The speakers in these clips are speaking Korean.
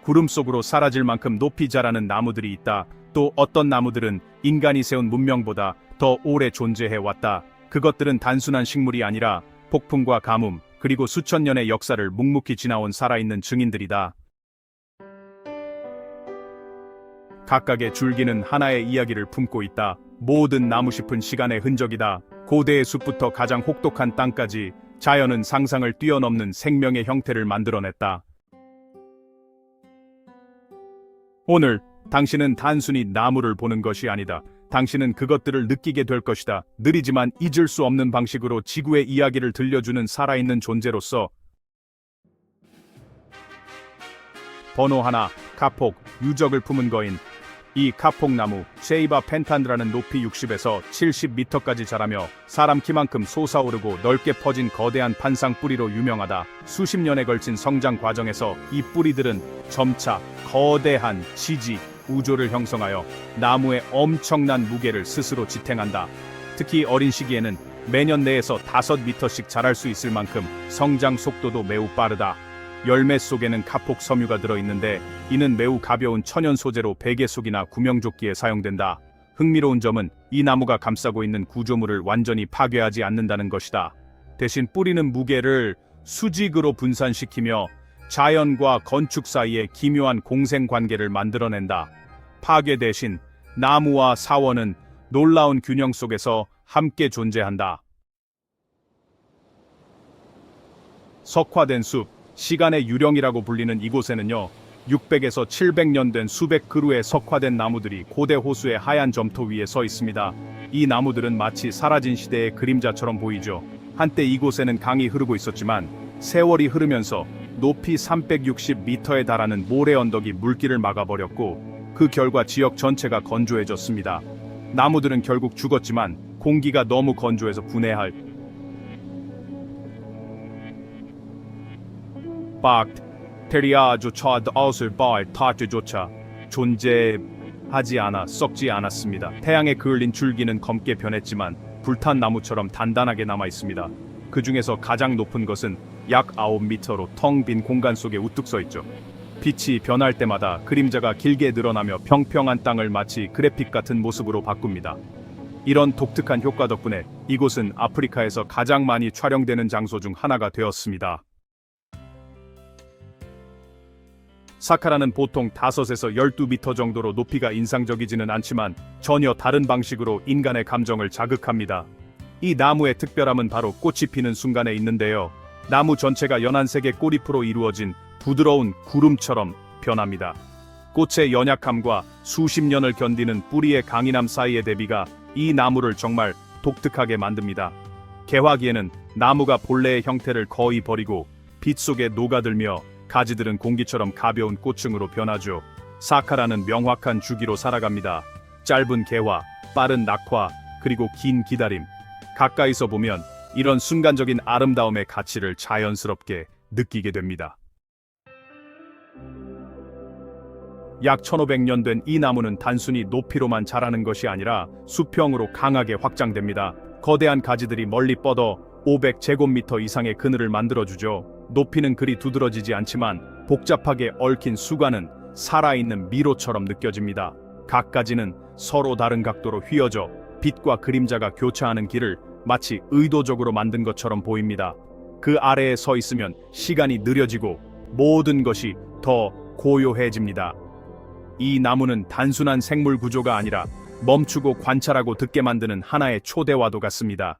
구름 속으로 사라질 만큼 높이 자라는 나무들이 있다. 또 어떤 나무들은 인간이 세운 문명보다 더 오래 존재해 왔다. 그것들은 단순한 식물이 아니라 폭풍과 가뭄, 그리고 수천 년의 역사를 묵묵히 지나온 살아있는 증인들이다. 각각의 줄기는 하나의 이야기를 품고 있다. 모든 나무잎은 시간의 흔적이다. 고대의 숲부터 가장 혹독한 땅까지 자연은 상상을 뛰어넘는 생명의 형태를 만들어냈다. 오늘 당신은 단순히 나무를 보는 것이 아니다. 당신은 그것들을 느끼게 될 것이다. 느리지만 잊을 수 없는 방식으로 지구의 이야기를 들려주는 살아있는 존재로서. 번호 하나, 카폭, 유적을 품은 거인. 이 카폭나무, 쉐이바 펜탄드라는 높이 60에서 70m까지 자라며 사람 키만큼 솟아오르고 넓게 퍼진 거대한 판상 뿌리로 유명하다. 수십 년에 걸친 성장 과정에서 이 뿌리들은 점차 거대한 지지, 우조를 형성하여 나무의 엄청난 무게를 스스로 지탱한다. 특히 어린 시기에는 매년 내에서 5m씩 자랄 수 있을 만큼 성장 속도도 매우 빠르다. 열매 속에는 카폭 섬유가 들어있는데 이는 매우 가벼운 천연 소재로 베개 속이나 구명조끼에 사용된다. 흥미로운 점은 이 나무가 감싸고 있는 구조물을 완전히 파괴하지 않는다는 것이다. 대신 뿌리는 무게를 수직으로 분산시키며 자연과 건축 사이에 기묘한 공생관계를 만들어낸다. 파괴 대신 나무와 사원은 놀라운 균형 속에서 함께 존재한다. 석화된 숲, 시간의 유령이라고 불리는 이곳에는요, 600에서 700년 된 수백 그루의 석화된 나무들이 고대 호수의 하얀 점토 위에 서 있습니다. 이 나무들은 마치 사라진 시대의 그림자처럼 보이죠. 한때 이곳에는 강이 흐르고 있었지만 세월이 흐르면서 높이 360m에 달하는 모래 언덕이 물길을 막아버렸고 그 결과 지역 전체가 건조해졌습니다. 나무들은 결국 죽었지만 공기가 너무 건조해서 분해할 박테리아조차 아웃을 바알 타트조차 존재하지 않아 썩지 않았습니다. 태양에 그을린 줄기는 검게 변했지만 불탄 나무처럼 단단하게 남아 있습니다. 그 중에서 가장 높은 것은 약 9m로 텅 빈 공간 속에 우뚝 서 있죠. 빛이 변할 때마다 그림자가 길게 늘어나며 평평한 땅을 마치 그래픽 같은 모습으로 바꿉니다. 이런 독특한 효과 덕분에 이곳은 아프리카에서 가장 많이 촬영되는 장소 중 하나가 되었습니다. 사카라는 보통 5에서 12m 정도로 높이가 인상적이지는 않지만 전혀 다른 방식으로 인간의 감정을 자극합니다. 이 나무의 특별함은 바로 꽃이 피는 순간에 있는데요. 나무 전체가 연한색의 꼬리프로 이루어진 부드러운 구름처럼 변합니다. 꽃의 연약함과 수십 년을 견디는 뿌리의 강인함 사이의 대비가 이 나무를 정말 독특하게 만듭니다. 개화기에는 나무가 본래의 형태를 거의 버리고 빛 속에 녹아들며 가지들은 공기처럼 가벼운 꽃층으로 변하죠. 사카라는 명확한 주기로 살아갑니다. 짧은 개화, 빠른 낙화, 그리고 긴 기다림. 가까이서 보면 이런 순간적인 아름다움의 가치를 자연스럽게 느끼게 됩니다. 약 1500년 된 이 나무는 단순히 높이로만 자라는 것이 아니라 수평으로 강하게 확장됩니다. 거대한 가지들이 멀리 뻗어 500제곱미터 이상의 그늘을 만들어주죠. 높이는 그리 두드러지지 않지만 복잡하게 얽힌 수관은 살아있는 미로처럼 느껴집니다. 각 가지는 서로 다른 각도로 휘어져 빛과 그림자가 교차하는 길을 마치 의도적으로 만든 것처럼 보입니다. 그 아래에 서 있으면 시간이 느려지고 모든 것이 더 고요해집니다. 이 나무는 단순한 생물 구조가 아니라 멈추고 관찰하고 듣게 만드는 하나의 초대와도 같습니다.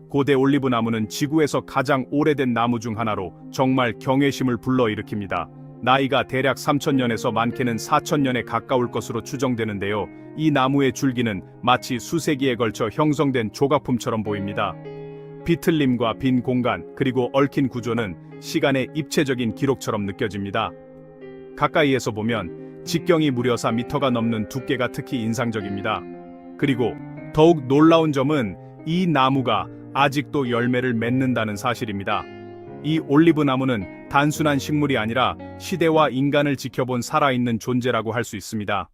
고대 올리브 나무는 지구에서 가장 오래된 나무 중 하나로 정말 경외심을 불러일으킵니다. 나이가 대략 3000년에서 많게는 4000년에 가까울 것으로 추정되는데요. 이 나무의 줄기는 마치 수세기에 걸쳐 형성된 조각품처럼 보입니다. 비틀림과 빈 공간, 그리고 얽힌 구조는 시간의 입체적인 기록처럼 느껴집니다. 가까이에서 보면 직경이 무려 4m가 넘는 두께가 특히 인상적입니다. 그리고 더욱 놀라운 점은 이 나무가 아직도 열매를 맺는다는 사실입니다. 이 올리브 나무는 단순한 식물이 아니라 시대와 인간을 지켜본 살아있는 존재라고 할 수 있습니다.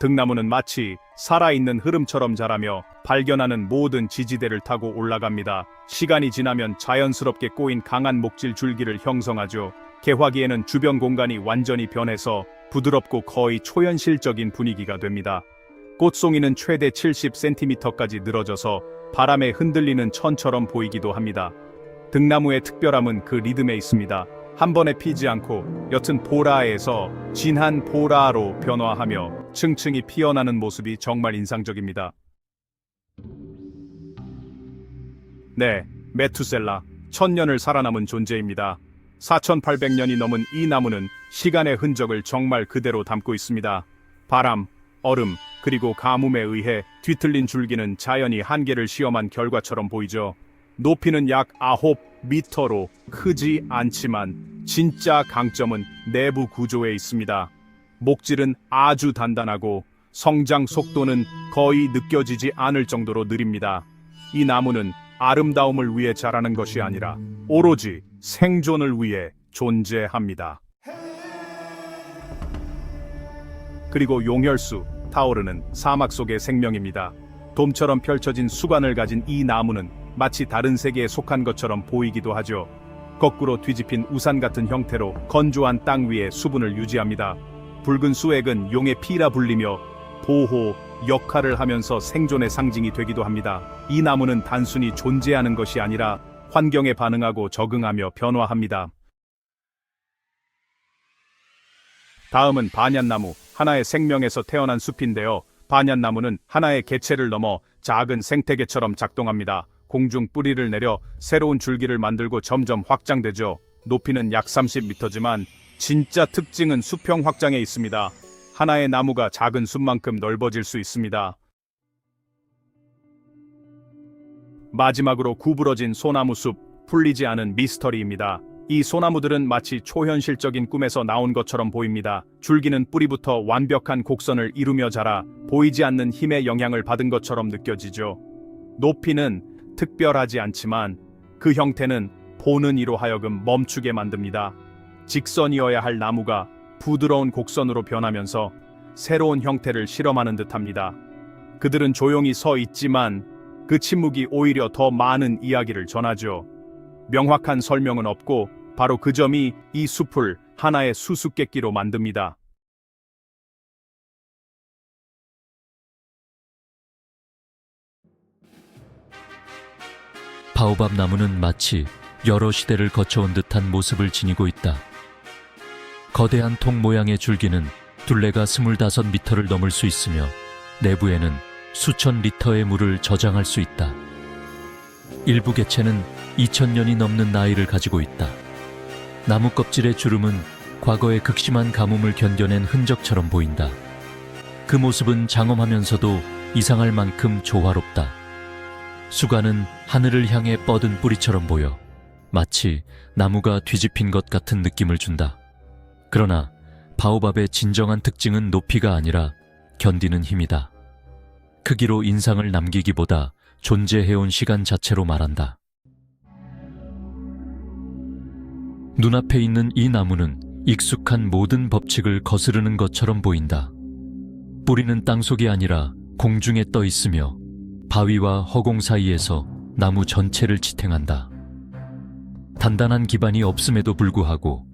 등나무는 마치 살아있는 흐름처럼 자라며 발견하는 모든 지지대를 타고 올라갑니다. 시간이 지나면 자연스럽게 꼬인 강한 목질 줄기를 형성하죠. 개화기에는 주변 공간이 완전히 변해서 부드럽고 거의 초현실적인 분위기가 됩니다. 꽃송이는 최대 70cm까지 늘어져서 바람에 흔들리는 천처럼 보이기도 합니다. 등나무의 특별함은 그 리듬에 있습니다. 한 번에 피지 않고 옅은 보라에서 진한 보라로 변화하며 층층이 피어나는 모습이 정말 인상적입니다. 네, 메투셀라, 1000년을 살아남은 존재입니다. 4800년이 넘은 이 나무는 시간의 흔적을 정말 그대로 담고 있습니다. 바람, 얼음, 그리고 가뭄에 의해 뒤틀린 줄기는 자연이 한계를 시험한 결과처럼 보이죠. 높이는 약 9m로 크지 않지만 진짜 강점은 내부 구조에 있습니다. 목질은 아주 단단하고 성장 속도는 거의 느껴지지 않을 정도로 느립니다. 이 나무는 아름다움을 위해 자라는 것이 아니라 오로지 생존을 위해 존재합니다. 그리고 용혈수, 타오르는 사막 속의 생명입니다. 돔처럼 펼쳐진 수관을 가진 이 나무는 마치 다른 세계에 속한 것처럼 보이기도 하죠. 거꾸로 뒤집힌 우산 같은 형태로 건조한 땅 위에 수분을 유지합니다. 붉은 수액은 용의 피라 불리며 보호 역할을 하면서 생존의 상징이 되기도 합니다. 이 나무는 단순히 존재하는 것이 아니라 환경에 반응하고 적응하며 변화합니다. 다음은 반얀나무, 하나의 생명에서 태어난 숲인데요. 반얀나무는 하나의 개체를 넘어 작은 생태계처럼 작동합니다. 공중 뿌리를 내려 새로운 줄기를 만들고 점점 확장되죠. 높이는 약 30m지만 진짜 특징은 수평 확장에 있습니다. 하나의 나무가 작은 숲만큼 넓어질 수 있습니다. 마지막으로 구부러진 소나무 숲, 풀리지 않은 미스터리입니다. 이 소나무들은 마치 초현실적인 꿈에서 나온 것처럼 보입니다. 줄기는 뿌리부터 완벽한 곡선을 이루며 자라 보이지 않는 힘의 영향을 받은 것처럼 느껴지죠. 높이는 특별하지 않지만 그 형태는 보는 이로 하여금 멈추게 만듭니다. 직선이어야 할 나무가 부드러운 곡선으로 변하면서 새로운 형태를 실험하는 듯합니다. 그들은 조용히 서 있지만 그 침묵이 오히려 더 많은 이야기를 전하죠. 명확한 설명은 없고 바로 그 점이 이 숲을 하나의 수수께끼로 만듭니다. 바오밥 나무는 마치 여러 시대를 거쳐온 듯한 모습을 지니고 있다. 거대한 통 모양의 줄기는 둘레가 25m를 넘을 수 있으며 내부에는 수천 리터의 물을 저장할 수 있다. 일부 개체는 2000년이 넘는 나이를 가지고 있다. 나무 껍질의 주름은 과거의 극심한 가뭄을 견뎌낸 흔적처럼 보인다. 그 모습은 장엄하면서도 이상할 만큼 조화롭다. 수관은 하늘을 향해 뻗은 뿌리처럼 보여 마치 나무가 뒤집힌 것 같은 느낌을 준다. 그러나 바오밥의 진정한 특징은 높이가 아니라 견디는 힘이다. 크기로 인상을 남기기보다 존재해온 시간 자체로 말한다. 눈앞에 있는 이 나무는 익숙한 모든 법칙을 거스르는 것처럼 보인다. 뿌리는 땅속이 아니라 공중에 떠 있으며 바위와 허공 사이에서 나무 전체를 지탱한다. 단단한 기반이 없음에도 불구하고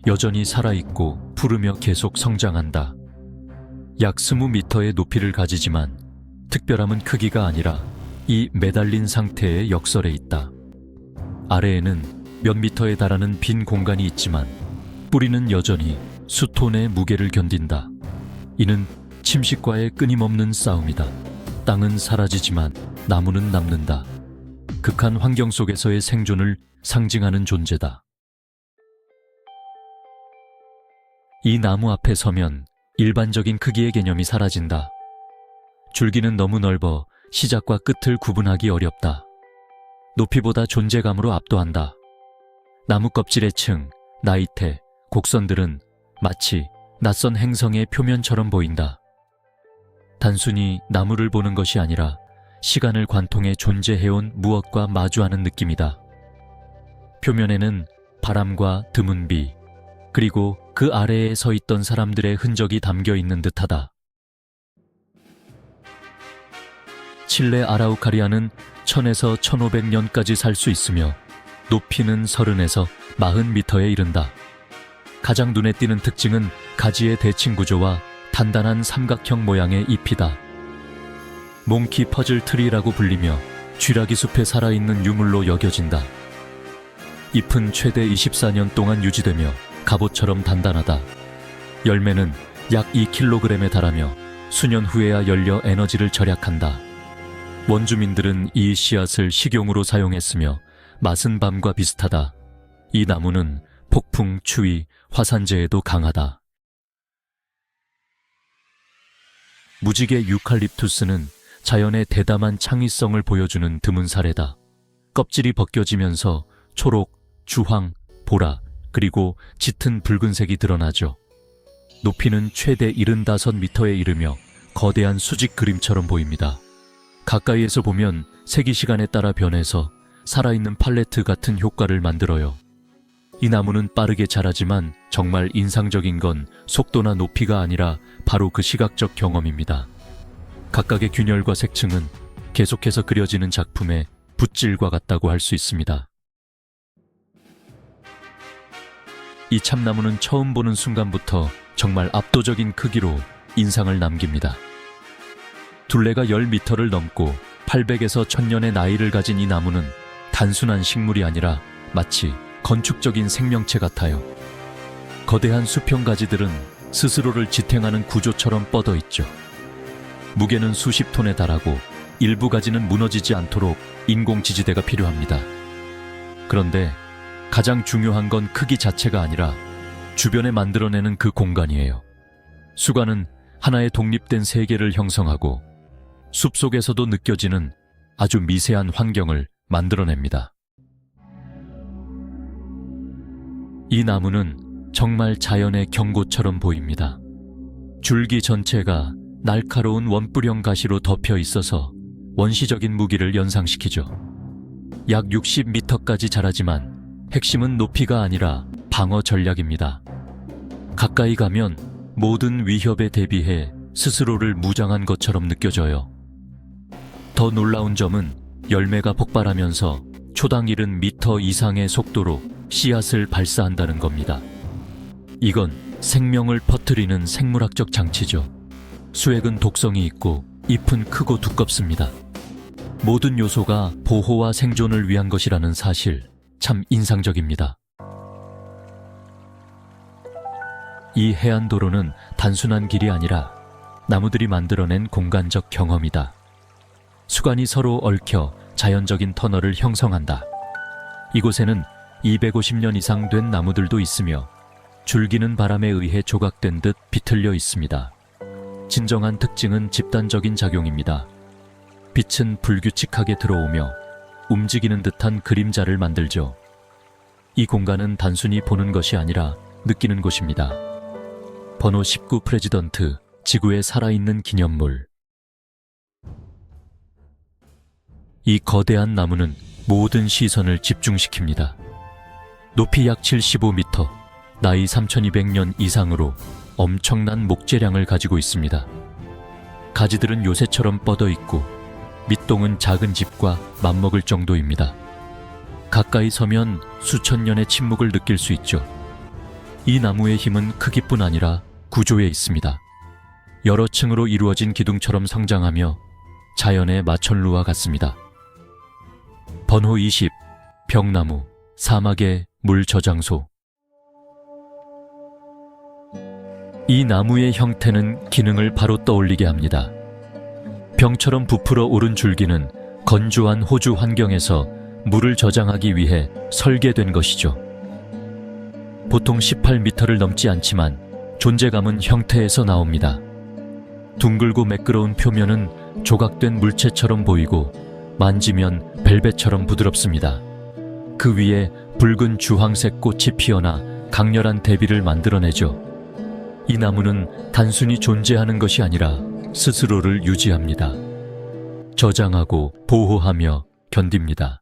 여전히 살아있고 푸르며 계속 성장한다. 약 20m의 높이를 가지지만 특별함은 크기가 아니라 이 매달린 상태의 역설에 있다. 아래에는 몇 미터에 달하는 빈 공간이 있지만 뿌리는 여전히 수톤의 무게를 견딘다. 이는 침식과의 끊임없는 싸움이다. 땅은 사라지지만 나무는 남는다. 극한 환경 속에서의 생존을 상징하는 존재다. 이 나무 앞에 서면 일반적인 크기의 개념이 사라진다. 줄기는 너무 넓어 시작과 끝을 구분하기 어렵다. 높이보다 존재감으로 압도한다. 나무 껍질의 층, 나이테, 곡선들은 마치 낯선 행성의 표면처럼 보인다. 단순히 나무를 보는 것이 아니라 시간을 관통해 존재해온 무엇과 마주하는 느낌이다. 표면에는 바람과 드문 비, 그리고 그 아래에 서 있던 사람들의 흔적이 담겨 있는 듯하다. 칠레 아라우카리아는 1000에서 1500년까지 살 수 있으며 높이는 30에서 40m에 이른다. 가장 눈에 띄는 특징은 가지의 대칭 구조와 단단한 삼각형 모양의 잎이다. 몽키 퍼즐 트리라고 불리며 쥐라기 숲에 살아있는 유물로 여겨진다. 잎은 최대 24년 동안 유지되며 갑옷처럼 단단하다. 열매는 약 2kg에 달하며 수년 후에야 열려 에너지를 절약한다. 원주민들은 이 씨앗을 식용으로 사용했으며 맛은 밤과 비슷하다. 이 나무는 폭풍, 추위, 화산재에도 강하다. 무지개 유칼립투스는 자연의 대담한 창의성을 보여주는 드문 사례다. 껍질이 벗겨지면서 초록, 주황, 보라, 그리고 짙은 붉은색이 드러나죠. 높이는 최대 75m에 이르며 거대한 수직 그림처럼 보입니다. 가까이에서 보면 색이 시간에 따라 변해서 살아있는 팔레트 같은 효과를 만들어요. 이 나무는 빠르게 자라지만 정말 인상적인 건 속도나 높이가 아니라 바로 그 시각적 경험입니다. 각각의 균열과 색층은 계속해서 그려지는 작품의 붓질과 같다고 할 수 있습니다. 이 참나무는 처음 보는 순간부터 정말 압도적인 크기로 인상을 남깁니다. 둘레가 10m를 넘고 800에서 1000년의 나이를 가진 이 나무는 단순한 식물이 아니라 마치 건축적인 생명체 같아요. 거대한 수평 가지들은 스스로를 지탱하는 구조처럼 뻗어 있죠. 무게는 수십 톤에 달하고 일부 가지는 무너지지 않도록 인공 지지대가 필요합니다. 그런데 가장 중요한 건 크기 자체가 아니라 주변에 만들어내는 그 공간이에요. 수관은 하나의 독립된 세계를 형성하고 숲속에서도 느껴지는 아주 미세한 환경을 만들어냅니다. 이 나무는 정말 자연의 경고처럼 보입니다. 줄기 전체가 날카로운 원뿔형 가시로 덮여 있어서 원시적인 무기를 연상시키죠. 약 60m까지 자라지만 핵심은 높이가 아니라 방어 전략입니다. 가까이 가면 모든 위협에 대비해 스스로를 무장한 것처럼 느껴져요. 더 놀라운 점은 열매가 폭발하면서 초당 70m 이상의 속도로 씨앗을 발사한다는 겁니다. 이건 생명을 퍼뜨리는 생물학적 장치죠. 수액은 독성이 있고 잎은 크고 두껍습니다. 모든 요소가 보호와 생존을 위한 것이라는 사실, 참 인상적입니다. 이 해안도로는 단순한 길이 아니라 나무들이 만들어낸 공간적 경험이다. 수관이 서로 얽혀 자연적인 터널을 형성한다. 이곳에는 250년 이상 된 나무들도 있으며 줄기는 바람에 의해 조각된 듯 비틀려 있습니다. 진정한 특징은 집단적인 작용입니다. 빛은 불규칙하게 들어오며 움직이는 듯한 그림자를 만들죠. 이 공간은 단순히 보는 것이 아니라 느끼는 곳입니다. 번호 19 프레지던트, 지구의 살아있는 기념물. 이 거대한 나무는 모든 시선을 집중시킵니다. 높이 약 75m, 나이 3200년 이상으로 엄청난 목재량을 가지고 있습니다. 가지들은 요새처럼 뻗어 있고 밑동은 작은 집과 맞먹을 정도입니다. 가까이 서면 수천 년의 침묵을 느낄 수 있죠. 이 나무의 힘은 크기뿐 아니라 구조에 있습니다. 여러 층으로 이루어진 기둥처럼 성장하며 자연의 마천루와 같습니다. 번호 20, 벽나무, 사막의 물 저장소. 이 나무의 형태는 기능을 바로 떠올리게 합니다. 병처럼 부풀어 오른 줄기는 건조한 호주 환경에서 물을 저장하기 위해 설계된 것이죠. 보통 18m를 넘지 않지만 존재감은 형태에서 나옵니다. 둥글고 매끄러운 표면은 조각된 물체처럼 보이고 만지면 벨벳처럼 부드럽습니다. 그 위에 붉은 주황색 꽃이 피어나 강렬한 대비를 만들어내죠. 이 나무는 단순히 존재하는 것이 아니라 스스로를 유지합니다. 저장하고 보호하며 견딥니다.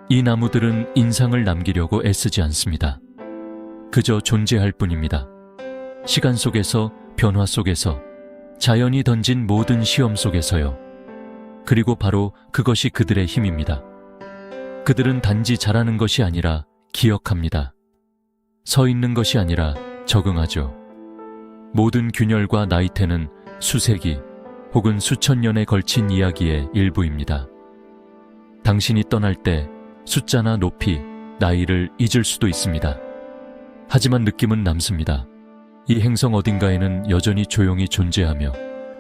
이 나무들은 인상을 남기려고 애쓰지 않습니다. 그저 존재할 뿐입니다. 시간 속에서, 변화 속에서 자연이 던진 모든 시험 속에서요. 그리고 바로 그것이 그들의 힘입니다. 그들은 단지 잘하는 것이 아니라 기억합니다. 서 있는 것이 아니라 적응하죠. 모든 균열과 나이테는 수세기 혹은 수천 년에 걸친 이야기의 일부입니다. 당신이 떠날 때 숫자나 높이, 나이를 잊을 수도 있습니다. 하지만 느낌은 남습니다. 이 행성 어딘가에는 여전히 조용히 존재하며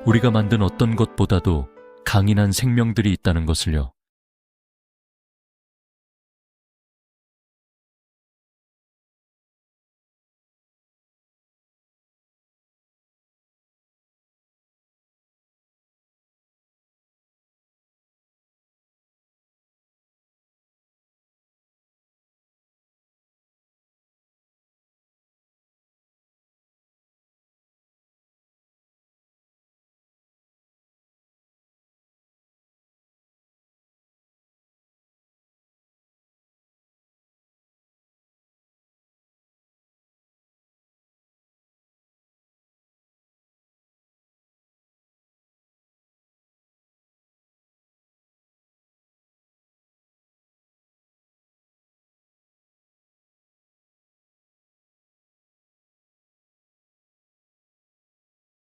우리가 만든 어떤 것보다도 강인한 생명들이 있다는 것을요.